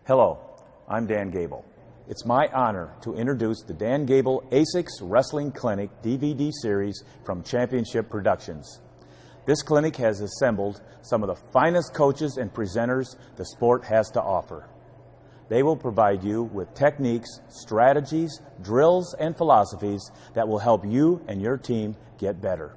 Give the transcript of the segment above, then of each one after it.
Hello, I'm Dan Gable. It's my honor to introduce the Dan Gable ASICS Wrestling Clinic DVD series from Championship Productions. This clinic has assembled some of the finest coaches and presenters the sport has to offer. They will provide you with techniques, strategies, drills, and philosophies that will help you and your team get better.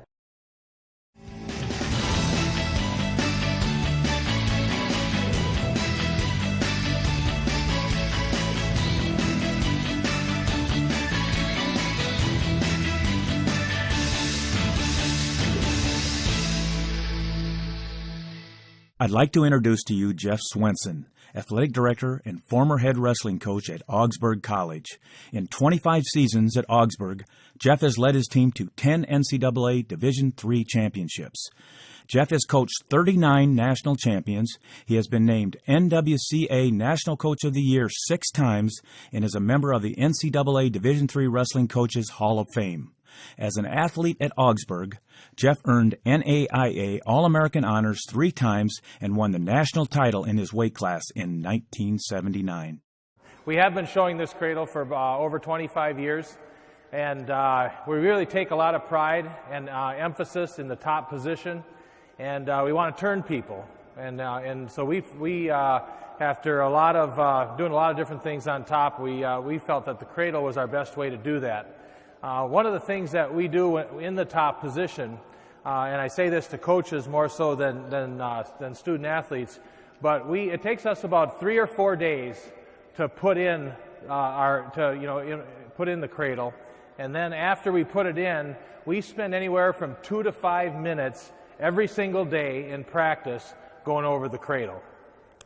I'd like to introduce to you Jeff Swenson, athletic director and former head wrestling coach at Augsburg College. In 25 seasons at Augsburg, Jeff has led his team to 10 NCAA Division III championships. Jeff has coached 39 national champions. He has been named NWCA National Coach of the Year 6 times and is a member of the NCAA Division III Wrestling Coaches Hall of Fame. As an athlete at Augsburg, Jeff earned NAIA All-American honors 3 times and won the national title in his weight class in 1979. We have been showing this cradle for over 25 years, and we really take a lot of pride and emphasis in the top position, and we want to turn people. And so we after a lot of doing a lot of different things on top, we felt that the cradle was our best way to do that. One of the things that we do in the top position, and I say this to coaches more so than student athletes, but it takes us about 3 or 4 days to put in put in the cradle, and then after we put it in, we spend anywhere from 2 to 5 minutes every single day in practice going over the cradle.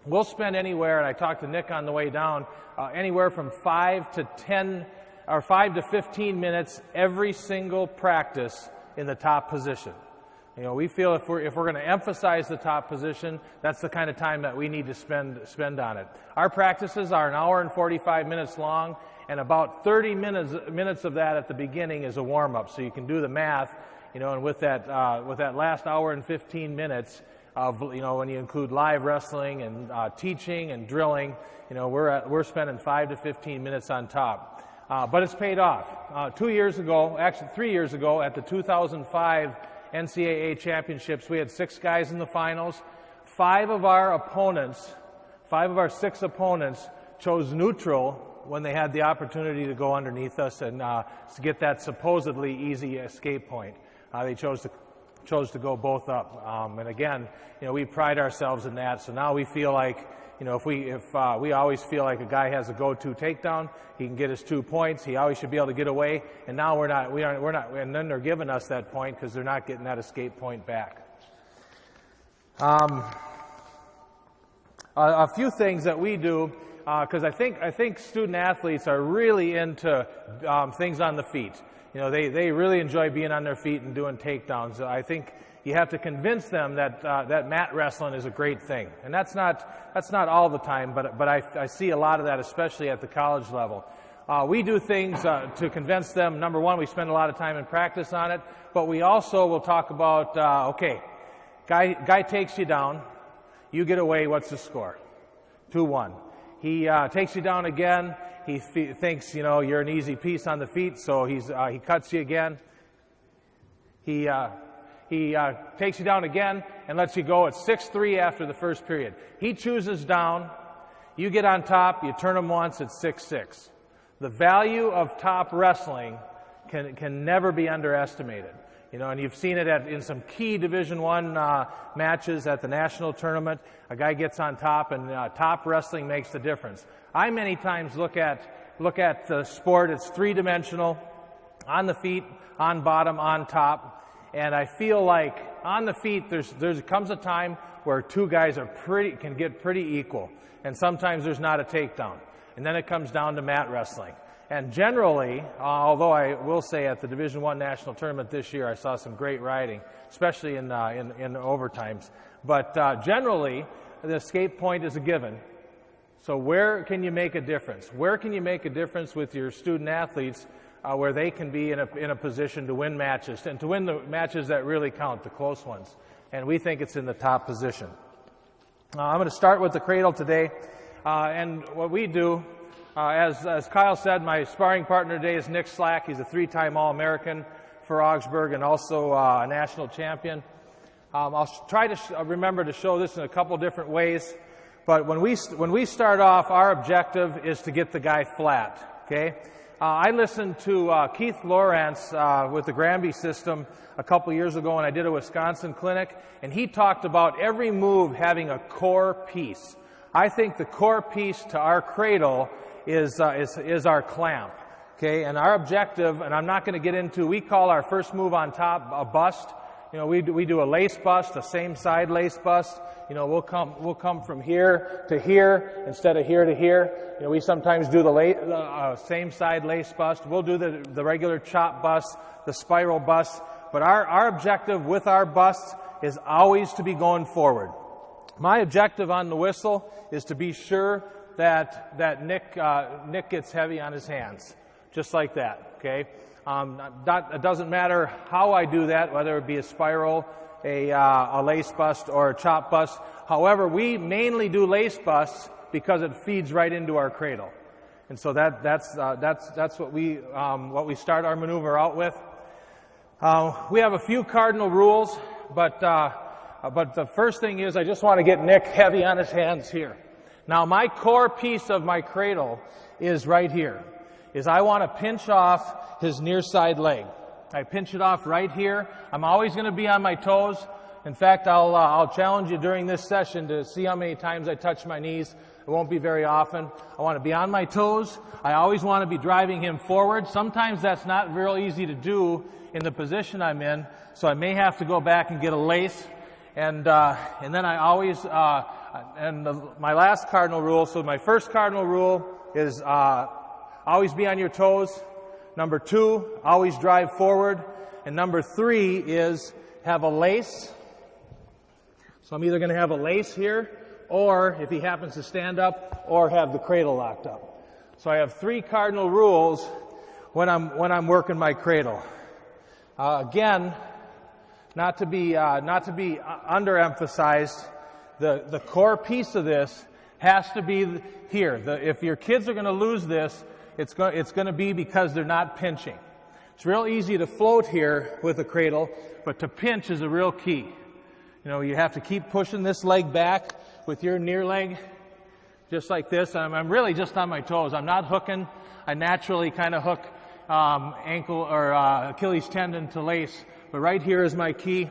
We'll spend anywhere, and I talked to Nick on the way down, anywhere from 5 to 15 minutes every single practice in the top position. You know, we feel if we're going to emphasize the top position, that's the kind of time that we need to spend on it. Our practices are 1 hour and 45 minutes long, and about 30 minutes of that at the beginning is a warm-up. So you can do the math, and with that last hour and 15 minutes of, when you include live wrestling and teaching and drilling, we're spending 5 to 15 minutes on top. But it's paid off. 3 years ago, at the 2005 NCAA championships, we had 6 guys in the finals. 5 of our 6 opponents chose neutral when they had the opportunity to go underneath us and to get that supposedly easy escape point. They chose to go both up. And again, we pride ourselves in that. So now we feel like, if we always feel like a guy has a go-to takedown, he can get his 2 points. He always should be able to get away. And now we're not. And then they're giving us that point because they're not getting that escape point back. A few things that we do, because I think student athletes are really into things on the feet. They really enjoy being on their feet and doing takedowns. I think you have to convince them that mat wrestling is a great thing, and that's not all the time, but I see a lot of that, especially at the college level. We do things to convince them. Number one, we spend a lot of time in practice on it, but we also will talk about guy takes you down, you get away. What's the score? 2-1. He takes you down again. He thinks you're an easy piece on the feet, so he cuts you again. He takes you down again and lets you go at 6-3 after the first period. He chooses down, you get on top, you turn him once, it's 6-6. The value of top wrestling can never be underestimated. And you've seen it in some key Division I matches at the national tournament. A guy gets on top, and top wrestling makes the difference. I many times look at the sport. It's 3-dimensional, on the feet, on bottom, on top. And I feel like on the feet, there comes a time where 2 guys can get pretty equal, and sometimes there's not a takedown, and then it comes down to mat wrestling. And generally, although I will say at the Division I national tournament this year, I saw some great riding, especially in overtimes. But generally, the escape point is a given. So where can you make a difference? Where can you make a difference with your student athletes where they can be in a position to win matches, and to win the matches that really count, the close ones? And we think it's in the top position. I'm going to start with the cradle today. And what we do, as Kyle said, my sparring partner today is Nick Slack. He's a 3-time All-American for Augsburg and also a national champion. I'll try to remember to show this in a couple different ways. But when we start off, our objective is to get the guy flat. Okay. I listened to Keith Lawrence with the Granby system a couple years ago when I did a Wisconsin clinic, and he talked about every move having a core piece. I think the core piece to our cradle is our clamp. Okay, and our objective, and I'm not going to get into, we call our first move on top a bust. You know, we do a lace bust, a same side lace bust. You know, we'll come from here to here instead of here to here. You know, we sometimes do the same side lace bust. We'll do the regular chop bust, the spiral bust. But our objective with our busts is always to be going forward. My objective on the whistle is to be sure that Nick gets heavy on his hands, just like that. Okay. It doesn't matter how I do that, whether it be a spiral, a lace bust, or a chop bust. However, we mainly do lace busts because it feeds right into our cradle, and so that's what we start our maneuver out with. We have a few cardinal rules, but the first thing is I just want to get Nick heavy on his hands here. Now, my core piece of my cradle is right here. I want to pinch off his near side leg. I pinch it off right here. I'm always going to be on my toes. In fact, I'll challenge you during this session to see how many times I touch my knees. It won't be very often. I want to be on my toes. I always want to be driving him forward. Sometimes that's not real easy to do in the position I'm in, so I may have to go back and get a lace. And then I always, my last cardinal rule, so my first cardinal rule is always be on your toes. Number 2, always drive forward. And number 3 is have a lace. So I'm either going to have a lace here, or if he happens to stand up, or have the cradle locked up. So I have 3 cardinal rules when I'm working my cradle. Again, not to be underemphasized, the core piece of this has to be here. If your kids are going to lose this, it's going to be because they're not pinching. It's real easy to float here with a cradle, but to pinch is a real key. You know, you have to keep pushing this leg back with your near leg, just like this. I'm really just on my toes. I'm not hooking. I naturally kind of hook ankle or Achilles tendon to lace, but right here is my key.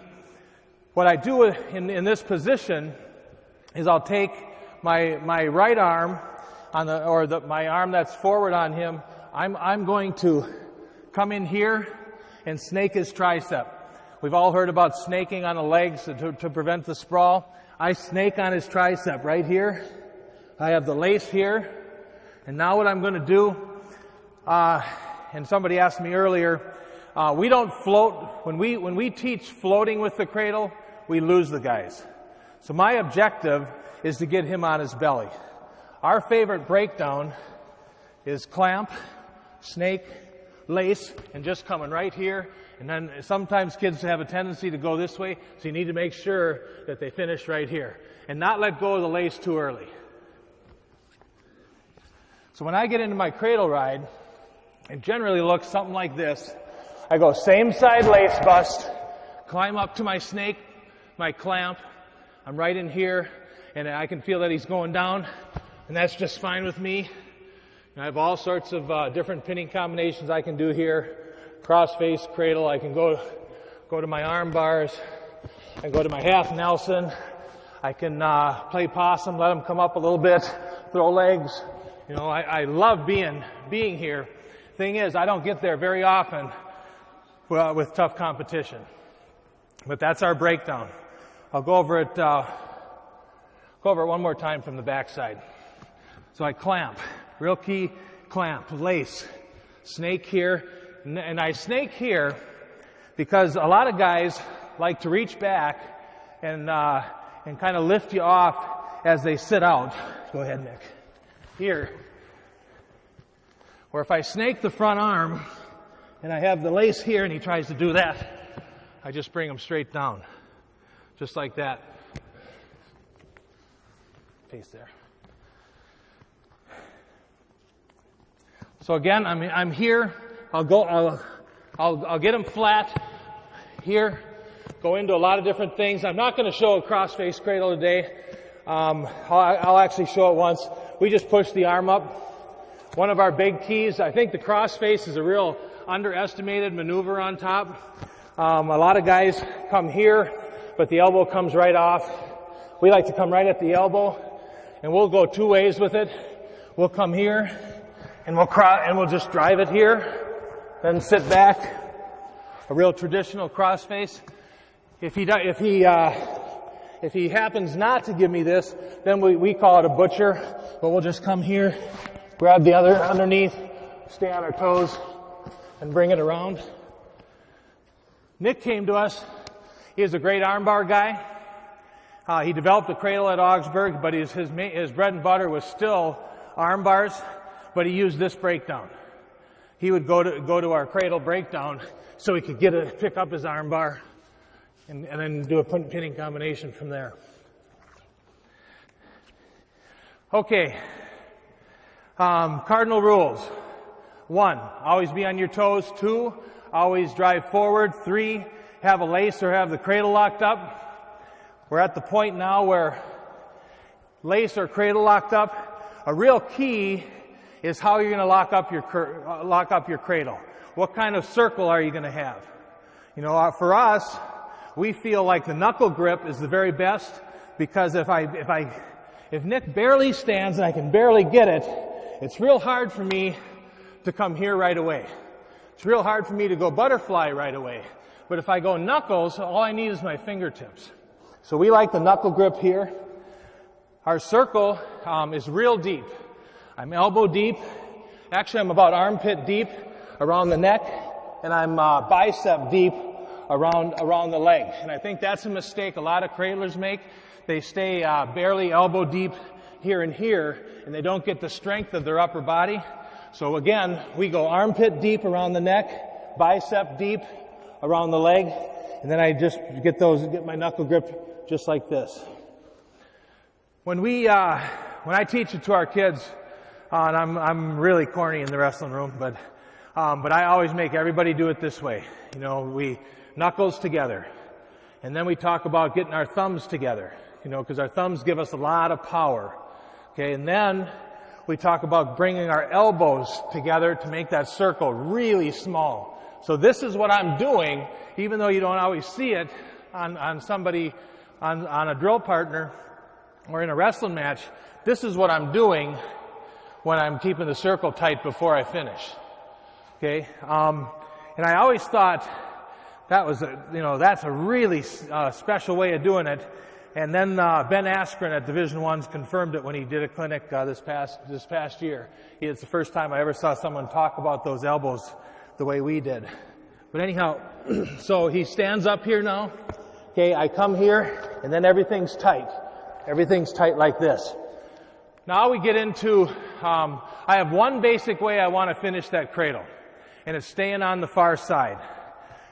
What I do in this position is I'll take my right arm my arm that's forward on him. I'm going to come in here and snake his tricep. We've all heard about snaking on the legs to prevent the sprawl. I snake on his tricep right here. I have the lace here. And now what I'm going to do, and somebody asked me earlier, we don't float. When we teach floating with the cradle, we lose the guys. So my objective is to get him on his belly. Our favorite breakdown is clamp, snake, lace, and just coming right here. And then sometimes kids have a tendency to go this way, so you need to make sure that they finish right here and not let go of the lace too early. So when I get into my cradle ride, it generally looks something like this. I go same side lace bust, climb up to my snake, my clamp. I'm right in here, and I can feel that he's going down, and that's just fine with me. And I have all sorts of different pinning combinations I can do here. Cross face cradle, I can go to my arm bars, I can go to my half Nelson, I can play possum, let him come up a little bit, throw legs. You know, I love being here. Thing is, I don't get there very often with tough competition. But that's our breakdown. I'll go over it one more time from the backside. So I clamp, real key, clamp, lace, snake here, and I snake here because a lot of guys like to reach back and kind of lift you off as they sit out. Go ahead, Nick. Here. Or if I snake the front arm and I have the lace here and he tries to do that, I just bring him straight down. Just like that. Face there. So again, I'm here. I'll get them flat here. Go into a lot of different things. I'm not going to show a cross-face cradle today. I'll actually show it once. We just push the arm up. One of our big keys, I think the cross-face is a real underestimated maneuver on top. A lot of guys come here, but the elbow comes right off. We like to come right at the elbow, and we'll go two ways with it. We'll come here, and we'll just drive it here, then sit back. A real traditional cross-face. If he happens not to give me this, then we call it a butcher, but we'll just come here, grab the other underneath, stay on our toes, and bring it around. Nick came to us. He is a great armbar guy. He developed the Cradle at Augsburg, but his bread and butter was still arm bars, but he used this breakdown. He would go to our Cradle breakdown so he could pick up his arm bar and then do a pinning combination from there. Okay. Cardinal rules. 1, always be on your toes. 2, always drive forward. 3, have a lace or have the cradle locked up. We're at the point now where lace or cradle locked up. A real key is how you're going to lock up your cradle. What kind of circle are you going to have? You know, for us, we feel like the knuckle grip is the very best, because if Nick barely stands and I can barely get it, it's real hard for me to come here right away. It's real hard for me to go butterfly right away. But if I go knuckles, all I need is my fingertips. So we like the knuckle grip here. Our circle is real deep. I'm elbow deep. Actually, I'm about armpit deep around the neck, and I'm bicep deep around the leg. And I think that's a mistake a lot of cradlers make. They stay barely elbow deep here and here, and they don't get the strength of their upper body. So again, we go armpit deep around the neck, bicep deep around the leg, and then I just get my knuckle grip just like this. When I teach it to our kids, and I'm really corny in the wrestling room, but I always make everybody do it this way. You know, we knuckles together, and then we talk about getting our thumbs together, you know, because our thumbs give us a lot of power. Okay, and then we talk about bringing our elbows together to make that circle really small. So this is what I'm doing, even though you don't always see it on somebody, on a drill partner or in a wrestling match. This is what I'm doing when I'm keeping the circle tight before I finish. Okay, and I always thought that's a really special way of doing it. And then Ben Askren at Division I's confirmed it when he did a clinic this past year. It's the first time I ever saw someone talk about those elbows the way we did. But anyhow, so he stands up here now. Okay, I come here, and then everything's tight. Everything's tight like this. Now we get into, I have one basic way I want to finish that cradle, and it's staying on the far side.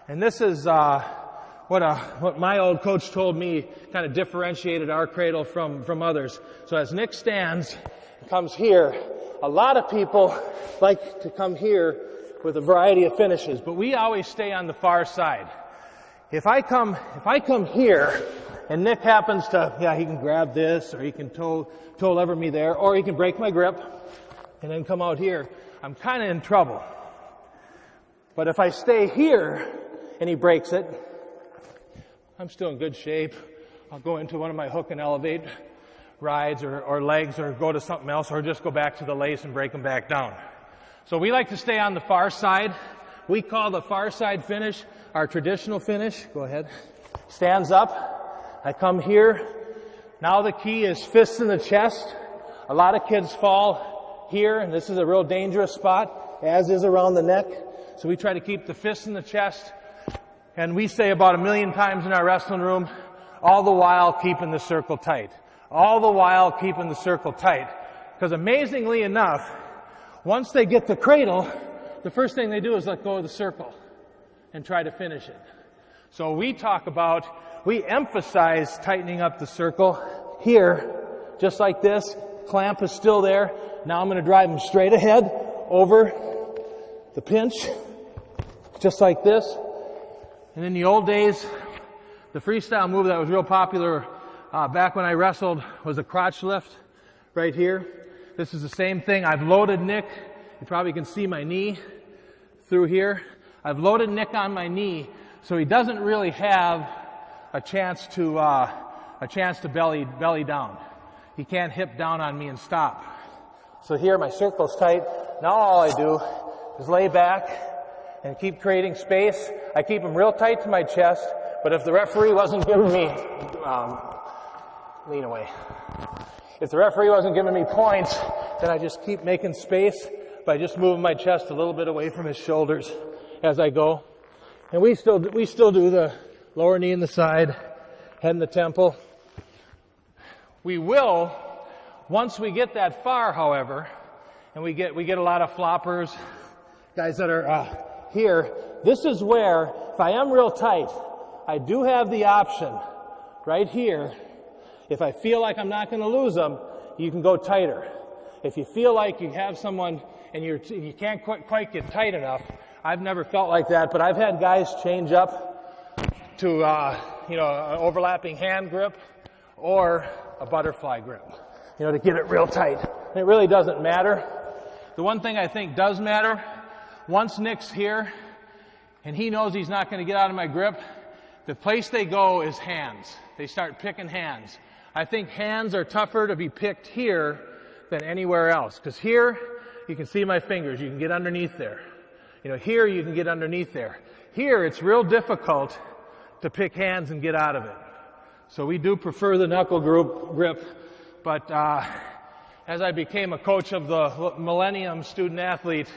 And this is what my old coach told me kind of differentiated our cradle from others. So as Nick stands and comes here, a lot of people like to come here with a variety of finishes, but we always stay on the far side. If I come here and Nick happens to, he can grab this, or he can toe lever me there, or he can break my grip and then come out here, I'm kind of in trouble. But if I stay here and he breaks it, I'm still in good shape. I'll go into one of my hook and elevate rides or legs, or go to something else, or just go back to the lace and break them back down. So we like to stay on the far side. We call the far side finish our traditional finish. Go ahead. Stands up. I come here. Now the key is fists in the chest. A lot of kids fall here, and this is a real dangerous spot, as is around the neck. So we try to keep the fists in the chest. And we say about 1 million times in our wrestling room, all the while keeping the circle tight. All the while keeping the circle tight. Because amazingly enough, once they get the cradle, the first thing they do is let go of the circle and try to finish it. So we emphasize tightening up the circle here, just like this. Clamp is still there. Now I'm going to drive them straight ahead, over the pinch, just like this. And in the old days, the freestyle move that was real popular back when I wrestled was a crotch lift right here. This is the same thing. I've loaded Nick. You probably can see my knee through here. I've loaded Nick on my knee, so he doesn't really have a chance to belly down. He can't hip down on me and stop. So here my circle's tight. Now all I do is lay back and keep creating space. I keep them real tight to my chest, but if the referee wasn't giving me, lean away. If the referee wasn't giving me points, then I just keep making space by just moving my chest a little bit away from his shoulders as I go. And we still do the lower knee in the side, head in the temple. We will, once we get that far, however, and we get a lot of floppers, guys that are here, this is where, if I am real tight, I do have the option right here. If I feel like I'm not going to lose them, you can go tighter. If you feel like you have someone and you can't quite get tight enough, I've never felt like that, but I've had guys change up to an overlapping hand grip or a butterfly grip, to get it real tight. And it really doesn't matter. The one thing I think does matter, once Nick's here and he knows he's not going to get out of my grip, the place they go is hands. They start picking hands. I think hands are tougher to be picked here than anywhere else, because here you can see my fingers. You can get underneath there. Here you can get underneath there. Here it's real difficult to pick hands and get out of it. So we do prefer the knuckle grip, but as I became a coach of the Millennium student athlete,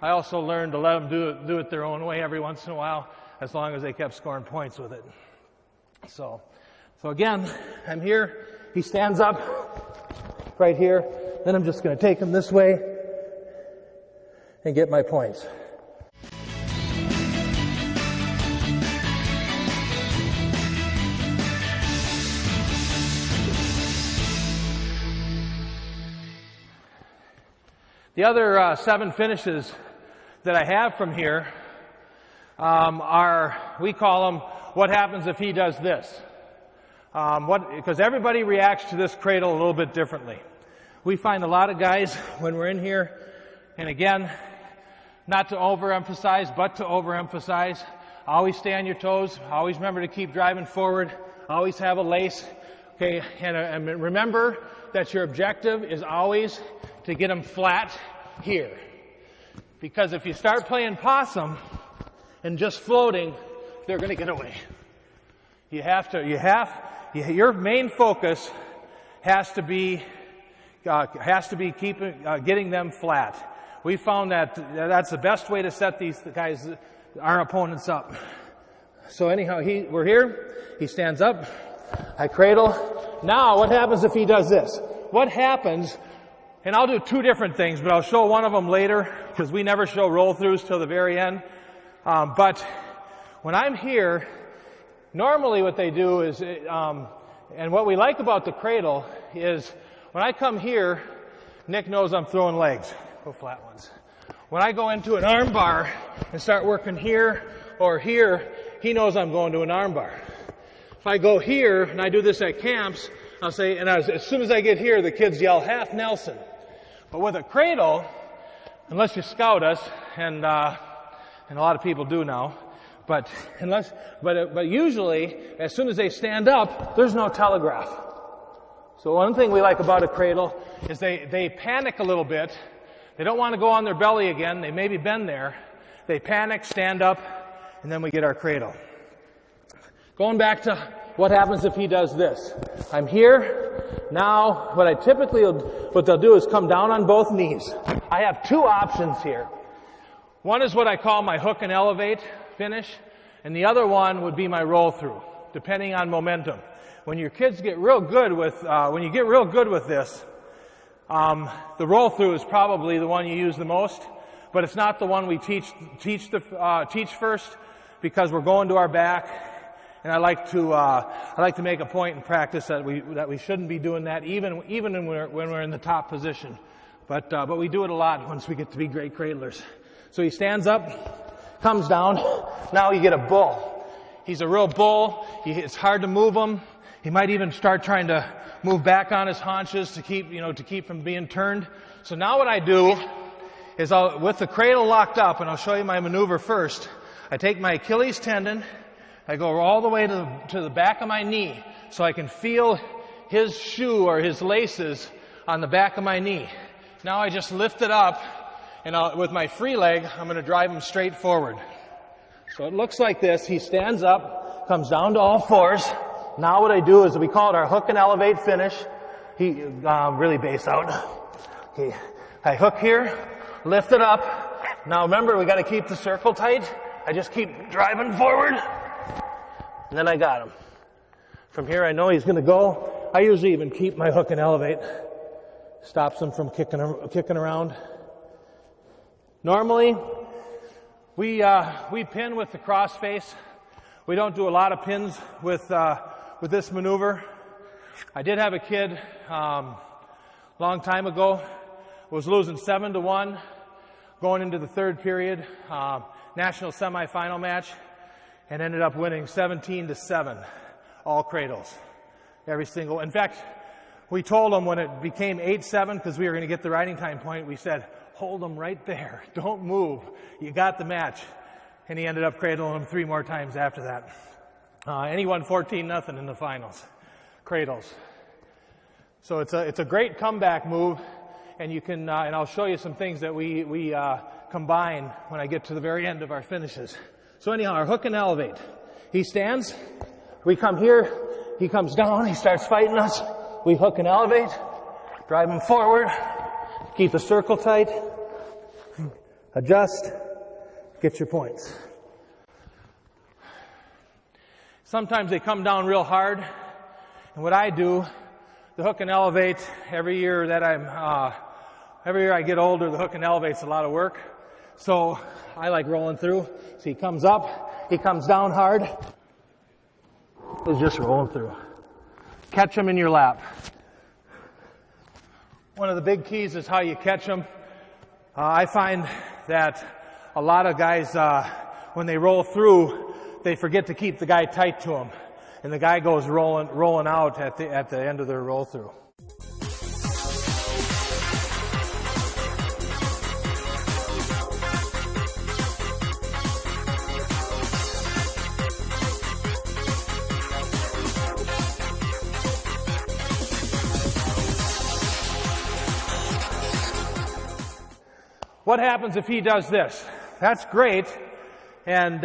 I also learned to let them do it their own way every once in a while, as long as they kept scoring points with it. So again, I'm here. He stands up right here. Then I'm just going to take him this way and get my points. The other 7 finishes that I have from here we call them, what happens if he does this? Because everybody reacts to this cradle a little bit differently. We find a lot of guys when we're in here, and again, not to overemphasize, but to overemphasize, always stay on your toes, always remember to keep driving forward, always have a lace, okay, and remember that your objective is always to get them flat here. Because if you start playing possum and just floating, they're going to get away. Your main focus has to be getting them flat. We found that's the best way to set these guys, our opponents, up. So anyhow, we're here. He stands up. I cradle. Now, what happens if he does this? What happens? And I'll do 2 different things, but I'll show one of them later because we never show roll-throughs till the very end. But when I'm here, normally what they do is, and what we like about the cradle is when I come here, Nick knows I'm throwing legs. Go flat ones. When I go into an arm bar and start working here or here, he knows I'm going to an arm bar. If I go here, and I do this at camps, I'll say, and as soon as I get here, the kids yell, half Nelson. But with a cradle, unless you scout us, and a lot of people do now, but usually, as soon as they stand up, there's no telegraph. So one thing we like about a cradle is they panic a little bit. They don't want to go on their belly again. They maybe been there. They panic, stand up, and then we get our cradle. Going back to what happens if he does this. I'm here. Now, what they'll do is come down on both knees. I have 2 options here. One is what I call my hook and elevate finish, and the other one would be my roll through, depending on momentum. When your kids get real good with, this, the roll through is probably the one you use the most, but it's not the one we teach first, because we're going to our back. And I like to make a point in practice that we shouldn't be doing that even when we're in the top position. But we do it a lot once we get to be great cradlers. So he stands up, comes down. Now you get a bull. He's a real bull. It's hard to move him. He might even start trying to move back on his haunches to keep from being turned. So now what I do is with the cradle locked up, and I'll show you my maneuver first. I take my Achilles tendon, I go all the way to the back of my knee so I can feel his shoe or his laces on the back of my knee. Now I just lift it up, and with my free leg, I'm going to drive him straight forward. So it looks like this. He stands up, comes down to all fours. Now what I do is we call it our hook and elevate finish. He really base out. Okay. I hook here, lift it up. Now remember, we got to keep the circle tight. I just keep driving forward, and then I got him. From here, I know he's going to go. I usually even keep my hook and elevate. Stops him from kicking around. Normally, we pin with the cross face. We don't do a lot of pins with this maneuver. I did have a kid long time ago, was losing 7-1 going into the third period, national semifinal match, and ended up winning 17-7, all cradles, every single. In fact, we told him when it became 8-7, because we were going to get the riding time point, we said, hold him right there. Don't move. You got the match. And he ended up cradling him 3 more times after that. And he won 14-0 in the finals. Cradles. So it's a great comeback move, and you can and I'll show you some things that we combine when I get to the very end of our finishes. So anyhow, our hook and elevate. He stands. We come here. He comes down. He starts fighting us. We hook and elevate. Drive him forward. Keep the circle tight. Adjust. Get your points. Sometimes they come down real hard, and what I do, the hook and elevate, every year I get older, the hook and elevate's a lot of work. So I like rolling through. So he comes up, he comes down hard. He's just rolling through. Catch him in your lap. One of the big keys is how you catch them. I find that a lot of guys, when they roll through, they forget to keep the guy tight to them, and the guy goes rolling out at the end of their roll through. What happens if he does this? That's great, and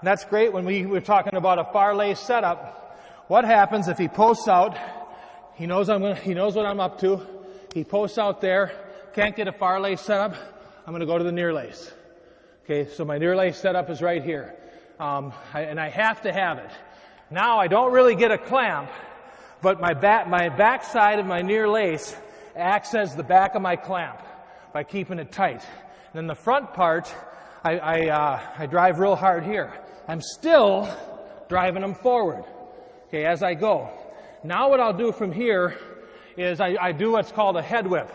that's great when we were talking about a far lace setup. What happens if he posts out? He knows what I'm up to. He posts out there. Can't get a far lace setup. I'm going to go to the near lace. Okay, so my near lace setup is right here, and I have to have it. Now I don't really get a clamp, but my back side of my near lace acts as the back of my clamp by keeping it tight. And then the front part, I drive real hard here. I'm still driving them forward, okay, as I go. Now what I'll do from here is I do what's called a head whip.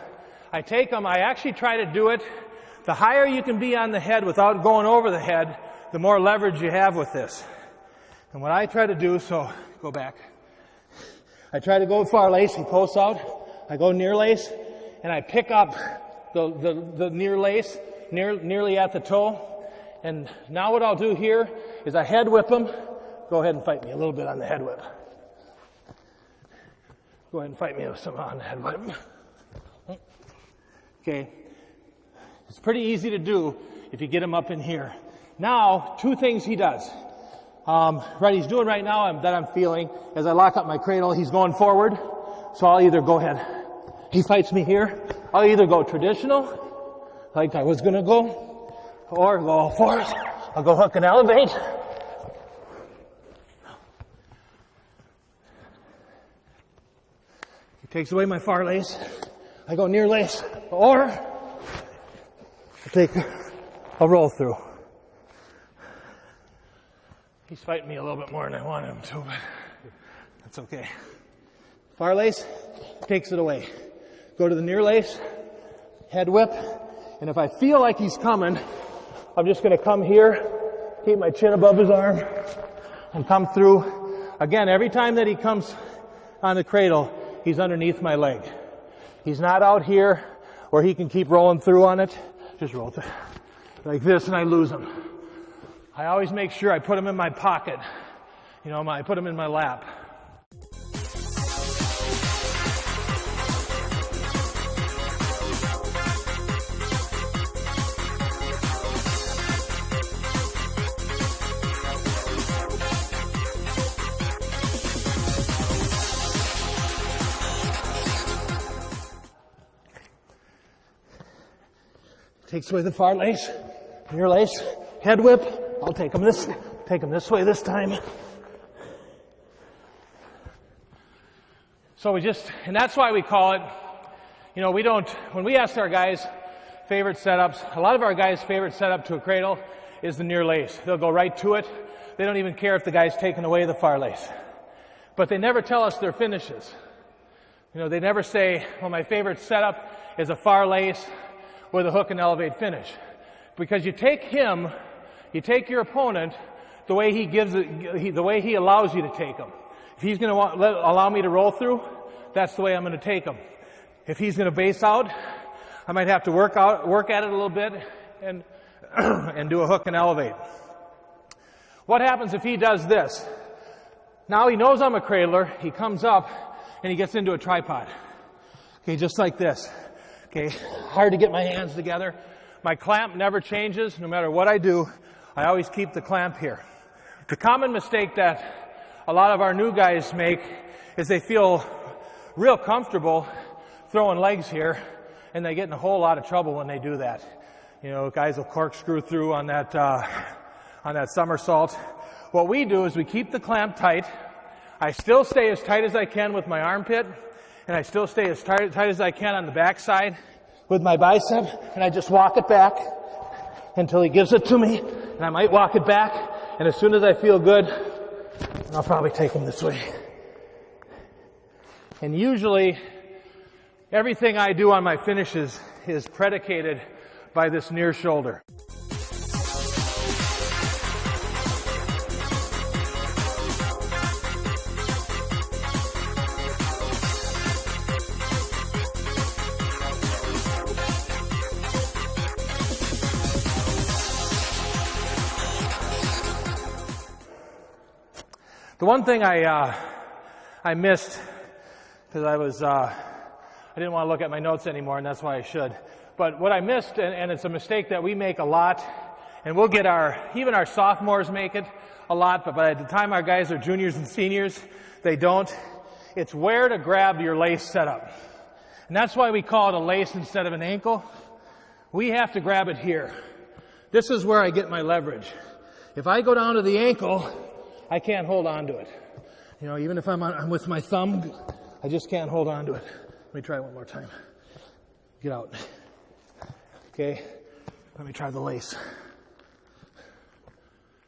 I take them, I actually try to do it. The higher you can be on the head without going over the head, the more leverage you have with this. And what I try to do, so go back. I try to go far lace, he posts out. I go near lace, and I pick up the near lace, nearly at the toe. And now what I'll do here is I head whip him. Go ahead and fight me a little bit on the head whip. Go ahead and fight me some on the head whip. Okay. It's pretty easy to do if you get him up in here. Now, 2 things he does. Right, he's doing right now that I'm feeling as I lock up my cradle, he's going forward. So I'll either go ahead. He fights me here. I'll either go traditional, like I was going to go, or go all fours. I'll go hook and elevate. He takes away my far lace. I go near lace, or I take a roll through. He's fighting me a little bit more than I want him to, but that's okay. Far lace takes it away. Go to the near lace. head whip. And if I feel like he's coming, I'm just going to come here, keep my chin above his arm, and come through. Again, every time that he comes on the cradle, he's underneath my leg. He's not out here where he can keep rolling through on it. Just roll through like this and I lose him. I always make sure I put him in my pocket. I put him in my lap. Takes away the far lace, near lace, head whip. I'll take him this way this time. So and that's why we call it, when we ask our guys favorite setups, a lot of our guys' favorite setup to a cradle is the near lace. They'll go right to it. They don't even care if the guy's taking away the far lace. But they never tell us their finishes. They never say, well, my favorite setup is a far lace with a hook and elevate finish. Because you take your opponent the way he gives it, the way he allows you to take him. If he's going to allow me to roll through, that's the way I'm going to take him. If he's going to base out, I might have to work at it a little bit and do a hook and elevate. What happens if he does this? Now he knows I'm a cradler. He comes up and he gets into a tripod. Okay, just like this. Okay, hard to get my hands together. My clamp never changes. No matter what I do, I always keep the clamp here. The common mistake that a lot of our new guys make is they feel real comfortable throwing legs here, and they get in a whole lot of trouble when they do that. Guys will corkscrew through on that somersault. What we do is we keep the clamp tight. I still stay as tight as I can with my armpit, and I still stay as tight as I can on the backside with my bicep, and I just walk it back until he gives it to me, and I might walk it back, and as soon as I feel good, I'll probably take him this way. And usually, everything I do on my finishes is predicated by this near shoulder. The one thing I missed, because I didn't want to look at my notes anymore, and that's why I should. But what I missed, and it's a mistake that we make a lot, and we'll get even our sophomores make it a lot, but by the time our guys are juniors and seniors, they don't. It's where to grab your lace setup. And that's why we call it a lace instead of an ankle. We have to grab it here. This is where I get my leverage. If I go down to the ankle, I can't hold on to it. Even if I'm with my thumb, I just can't hold on to it. Let me try one more time. Get out. Okay. Let me try the lace.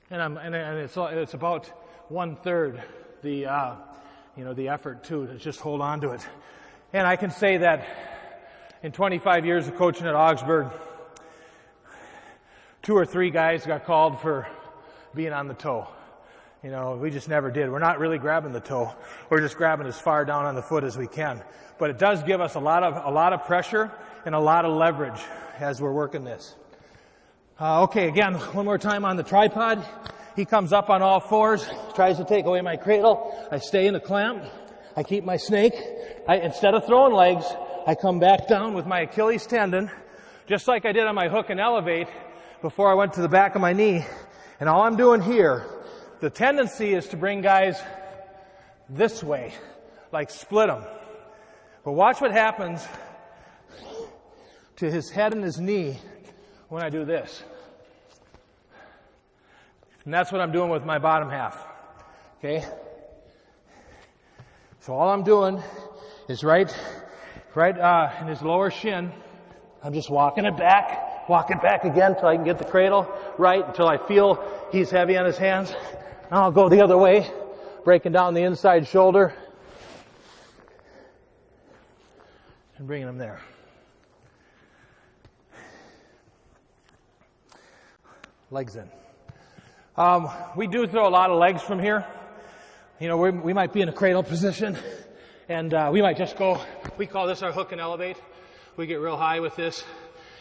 And it's about 1/3 the effort too, to just hold on to it. And I can say that in 25 years of coaching at Augsburg, 2 or 3 guys got called for being on the toe. We just never did. We're not really grabbing the toe. We're just grabbing as far down on the foot as we can. But it does give us a lot of pressure and a lot of leverage as we're working this. Okay, again, one more time on the tripod. He comes up on all fours, tries to take away my cradle. I stay in the clamp. I keep my snake. Instead of throwing legs, I come back down with my Achilles tendon, just like I did on my hook and elevate before I went to the back of my knee. And all I'm doing here, the tendency is to bring guys this way, like split them. But watch what happens to his head and his knee when I do this. And that's what I'm doing with my bottom half. Okay? So all I'm doing is right in his lower shin, I'm just walking it back again until I can get the cradle right, until I feel he's heavy on his hands. Now I'll go the other way, breaking down the inside shoulder and bringing him there. legs in. We do throw a lot of legs from here. You know, we might be in a cradle position, and we might just go, we call this our hook and elevate. We get real high with this,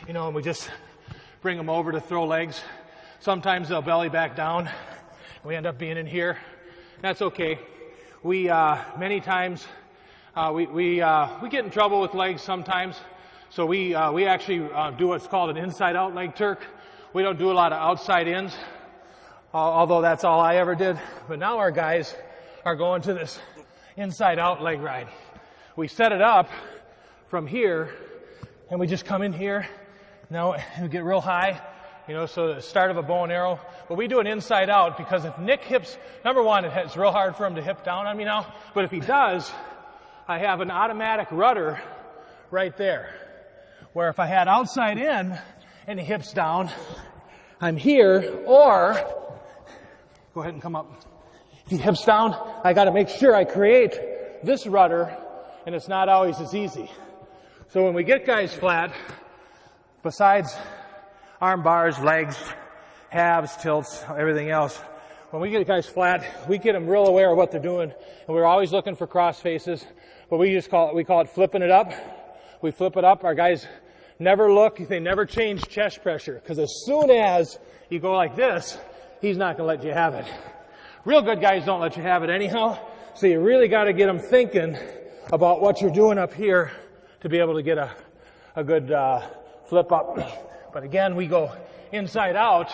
you know, and we just bring them over to throw legs. Sometimes they'll belly back down. We end up being in here. That's okay. We many times we get in trouble with legs sometimes. So we actually do what's called an inside-out leg Turk. We don't do a lot of outside ins, although that's all I ever did. But now our guys are going to this inside-out leg ride. We set it up from here, and we just come in here. Now we get real high, you know, so the start of a bow and arrow. But we do an inside-out because if Nick hips, number one, it's real hard for him to hip down on me now. But if he does, I have an automatic rudder right there, where if I had outside in and he hips down, I'm here, or go ahead and come up. If he hips down, I got to make sure I create this rudder, and it's not always as easy. So when we get guys flat, besides arm bars, legs, halves, tilts, everything else, when we get guys flat, we get them real aware of what they're doing, and we're always looking for cross faces, but we call it flipping it up. We flip it up. Our guys never look. They never change chest pressure, because as soon as you go like this, he's not going to let you have it. Real good guys don't let you have it anyhow, so you really got to get them thinking about what you're doing up here to be able to get a good flip up. But again, we go inside out,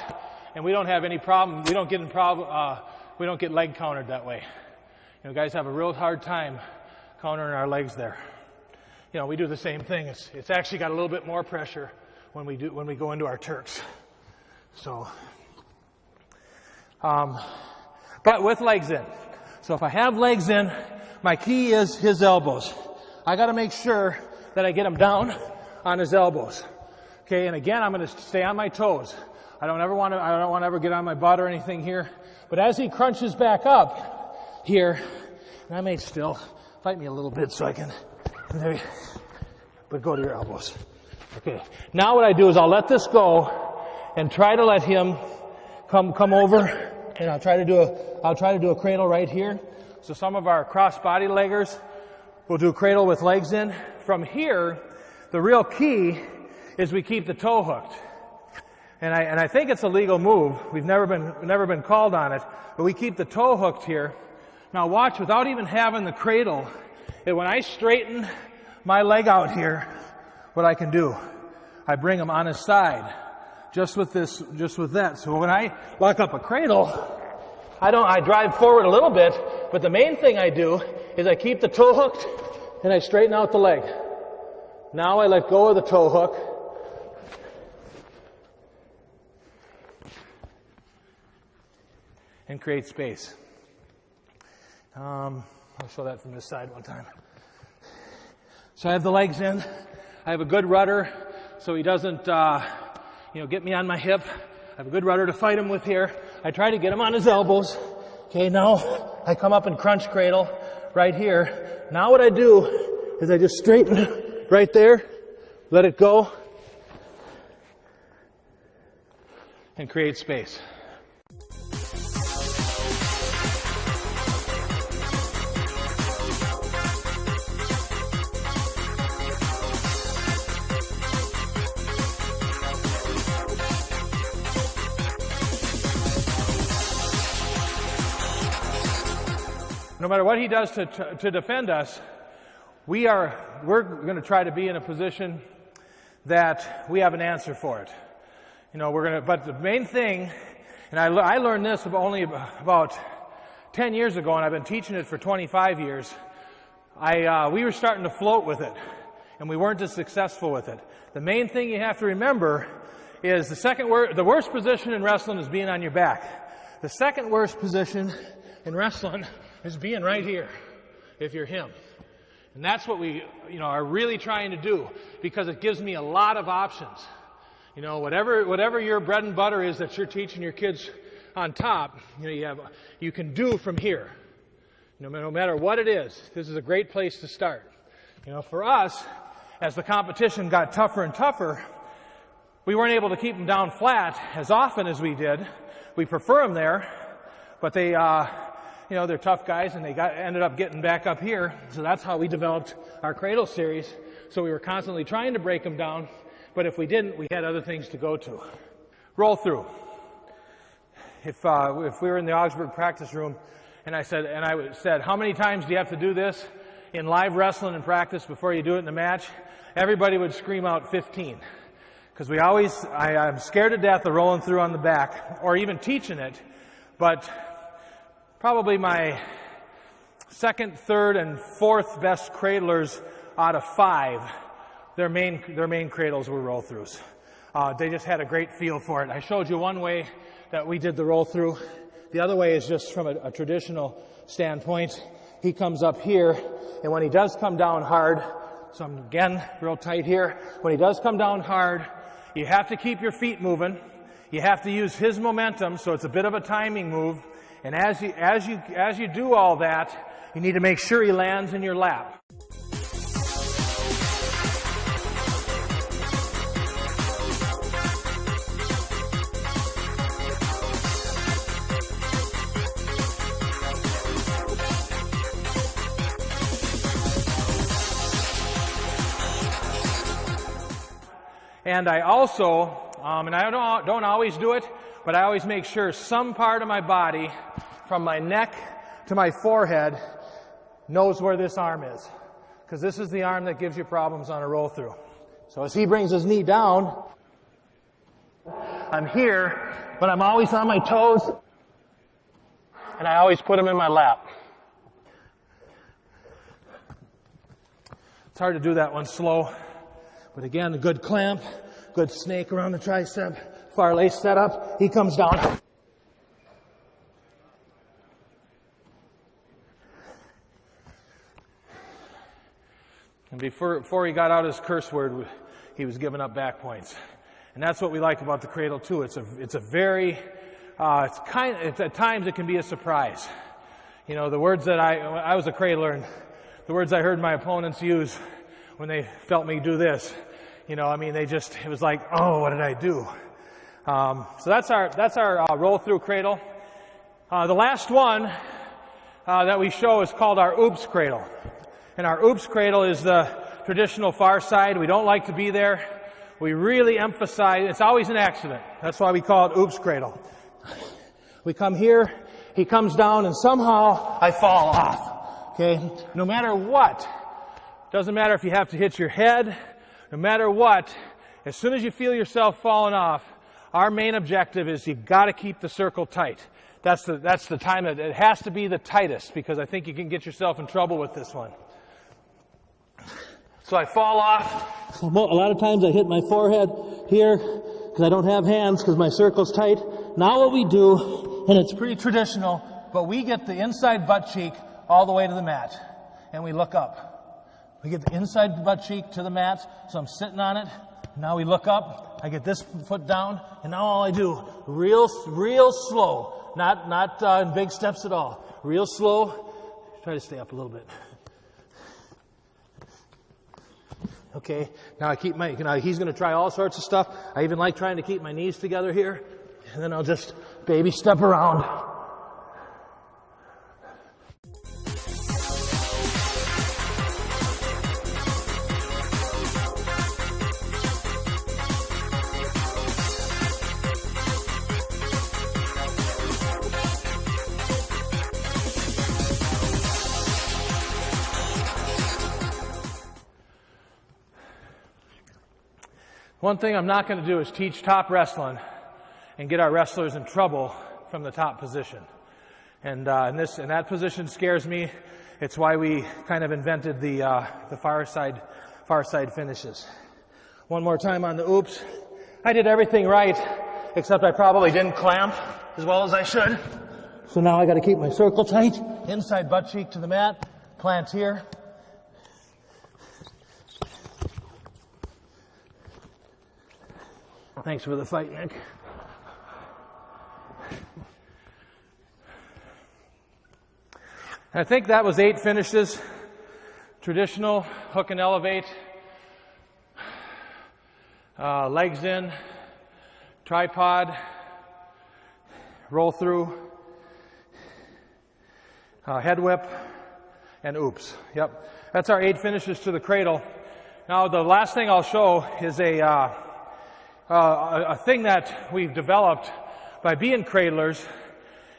and we don't have any problem. We don't get leg countered that way. You know, guys have a real hard time countering our legs there. You know, we do the same thing. It's actually got a little bit more pressure when we go into our Turks. So, but with legs in. So if I have legs in, my key is his elbows. I got to make sure that I get him down on his elbows. Okay, and again, I'm going to stay on my toes. I don't want to ever get on my butt or anything here. But as he crunches back up here, and I may still fight me a little bit so I can. But go to your elbows. Okay. Now what I do is I'll let this go and try to let him come over, and I'll try to do a cradle right here. So some of our cross body leggers will do a cradle with legs in. From here, the real key is we keep the toe hooked. And I think it's a legal move. We've never been called on it, but we keep the toe hooked here. Now watch, without even having the cradle, when I straighten my leg out here, what I can do, I bring him on his side, just with that. So when I lock up a cradle, I drive forward a little bit, but the main thing I do is I keep the toe hooked and I straighten out the leg. Now I let go of the toe hook. And create space. I'll show that from this side one time. So I have the legs in. I have a good rudder so he doesn't, get me on my hip. I have a good rudder to fight him with here. I try to get him on his elbows. Okay, now I come up and crunch cradle right here. Now what I do is I just straighten right there, let it go, and create space. No matter what he does to defend us, we're going to try to be in a position that we have an answer for it. You know, but the main thing, and I learned this only about 10 years ago, and I've been teaching it for 25 years. We were starting to float with it, and we weren't as successful with it. The main thing you have to remember is the worst position in wrestling is being on your back. The second worst position in wrestling is being right here, if you're him. And that's what we, are really trying to do, because it gives me a lot of options. You know, whatever your bread and butter is that you're teaching your kids on top, you can do from here. No matter what it is, this is a great place to start. You know, for us, as the competition got tougher and tougher, we weren't able to keep them down flat as often as we did. We prefer them there, but they, they're tough guys, and they ended up getting back up here. So that's how we developed our Cradle series. So we were constantly trying to break them down, but if we didn't, we had other things to go to. Roll through. If we were in the Augsburg practice room, and I said, how many times do you have to do this in live wrestling and practice before you do it in the match? Everybody would scream out 15. Because I'm scared to death of rolling through on the back, or even teaching it, but probably my second, third, and fourth best cradlers out of 5, their main cradles were roll-throughs. They just had a great feel for it. I showed you one way that we did the roll-through. The other way is just from a traditional standpoint. He comes up here, and when he does come down hard, so I'm again real tight here, when he does come down hard, you have to keep your feet moving. You have to use his momentum, so it's a bit of a timing move. And as you do all that, you need to make sure he lands in your lap. And I also, and I don't always do it, but I always make sure some part of my body, from my neck to my forehead, knows where this arm is. Because this is the arm that gives you problems on a roll through. So as he brings his knee down, I'm here, but I'm always on my toes, and I always put him in my lap. It's hard to do that one slow. But again, a good clamp, good snake around the tricep, far lace setup. He comes down. And before he got out his curse word, he was giving up back points. And that's what we like about the Cradle too. It's a very, at times it can be a surprise. You know, the words that I was a cradler, and the words I heard my opponents use when they felt me do this, it was like, oh, what did I do? So that's our roll through cradle. The last one that we show is called our oops cradle. And our oops cradle is the traditional far side. We don't like to be there. We really emphasize, it's always an accident. That's why we call it oops cradle. We come here, he comes down, and somehow I fall off. Okay? No matter what. Doesn't matter if you have to hit your head. No matter what, as soon as you feel yourself falling off, our main objective is you've got to keep the circle tight. That's the time that it has to be the tightest, because I think you can get yourself in trouble with this one. So I fall off. A lot of times I hit my forehead here because I don't have hands because my circle's tight. Now what we do, and it's pretty traditional, but we get the inside butt cheek all the way to the mat, and we look up. We get the inside butt cheek to the mat, so I'm sitting on it. Now we look up. I get this foot down, and now all I do, real slow, not in big steps at all. Real slow. Try to stay up a little bit. Okay. Now I keep he's going to try all sorts of stuff. I even like trying to keep my knees together here, and then I'll just baby step around. One thing I'm not going to do is teach top wrestling and get our wrestlers in trouble from the top position. And that position scares me. It's why we kind of invented the far side finishes. One more time on the oops. I did everything right, except I probably didn't clamp as well as I should. So now I got to keep my circle tight, inside butt cheek to the mat, plant here. Thanks for the fight, Nick. I think that was 8 finishes. Traditional, hook and elevate, legs in, tripod, roll through, head whip, and oops. Yep, that's our 8 finishes to the cradle. Now the last thing I'll show is a thing that we've developed by being cradlers,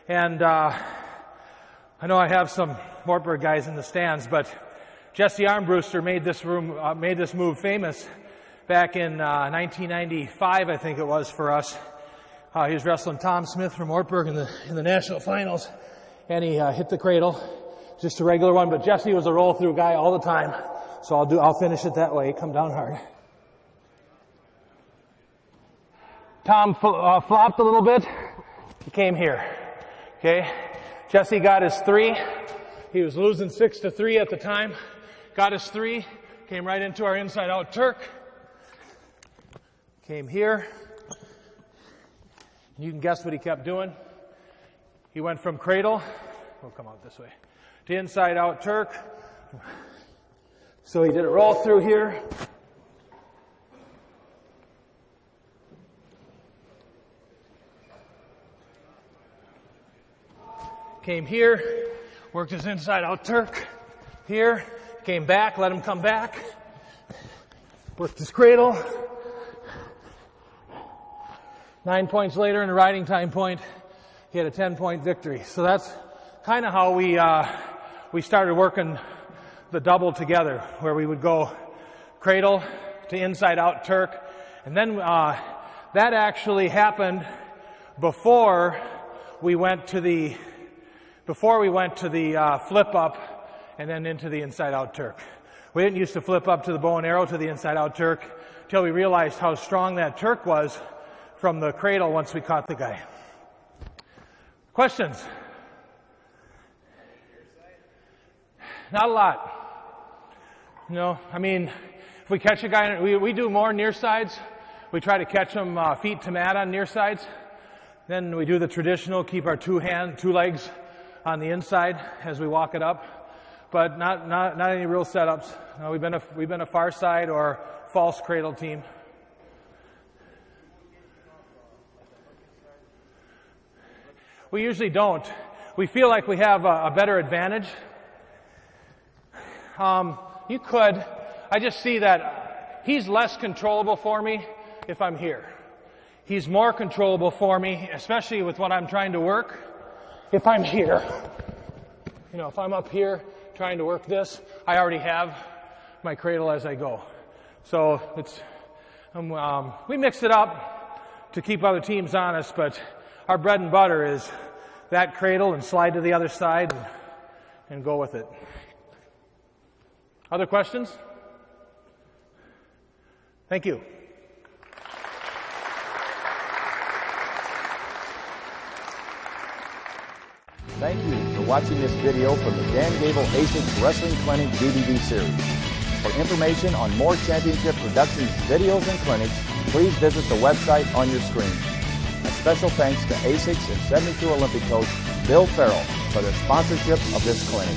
and I know I have some Wartburg guys in the stands, but Jesse Armbruster made this move famous back in 1995, I think it was, for us. He was wrestling Tom Smith from Wartburg in the national finals, and he hit the cradle, just a regular one. But Jesse was a roll-through guy all the time, so I'll finish it that way. Come down hard. Tom flopped a little bit. He came here. Okay, Jesse got his 3. He was losing 6-3 at the time. Got his 3. Came right into our inside-out Turk. Came here. You can guess what he kept doing. He went from cradle, we'll come out this way, to inside-out Turk. So he did a roll through here. Came here, worked his inside-out Turk. Here, came back, let him come back. Worked his cradle. 9 points later in the riding time point, he had a 10-point victory. So that's kind of how we started working the double together, where we would go cradle to inside-out Turk, and then that actually happened before we went to the flip up and then into the inside-out Turk. We didn't used to flip up to the bow and arrow to the inside-out Turk until we realized how strong that Turk was from the cradle once we caught the guy. Questions? Not a lot. No, I mean, if we catch a guy, we do more near sides. We try to catch them feet to mat on near sides. Then we do the traditional, keep our two legs on the inside as we walk it up. But not any real setups. No, we've been a far side or false cradle team. We usually don't. We feel like we have a better advantage. You could. I just see that he's less controllable for me if I'm here. He's more controllable for me, especially with what I'm trying to work, if I'm here. You know, if I'm up here trying to work this, I already have my cradle as I go. So it's we mix it up to keep other teams honest, but our bread and butter is that cradle and slide to the other side and go with it. Other questions? Thank you. Thank you for watching this video from the Dan Gable ASICS Wrestling Clinic DVD series. For information on more Championship Productions videos and clinics, please visit the website on your screen. A special thanks to ASICS and 72 Olympic coach Bill Farrell for their sponsorship of this clinic.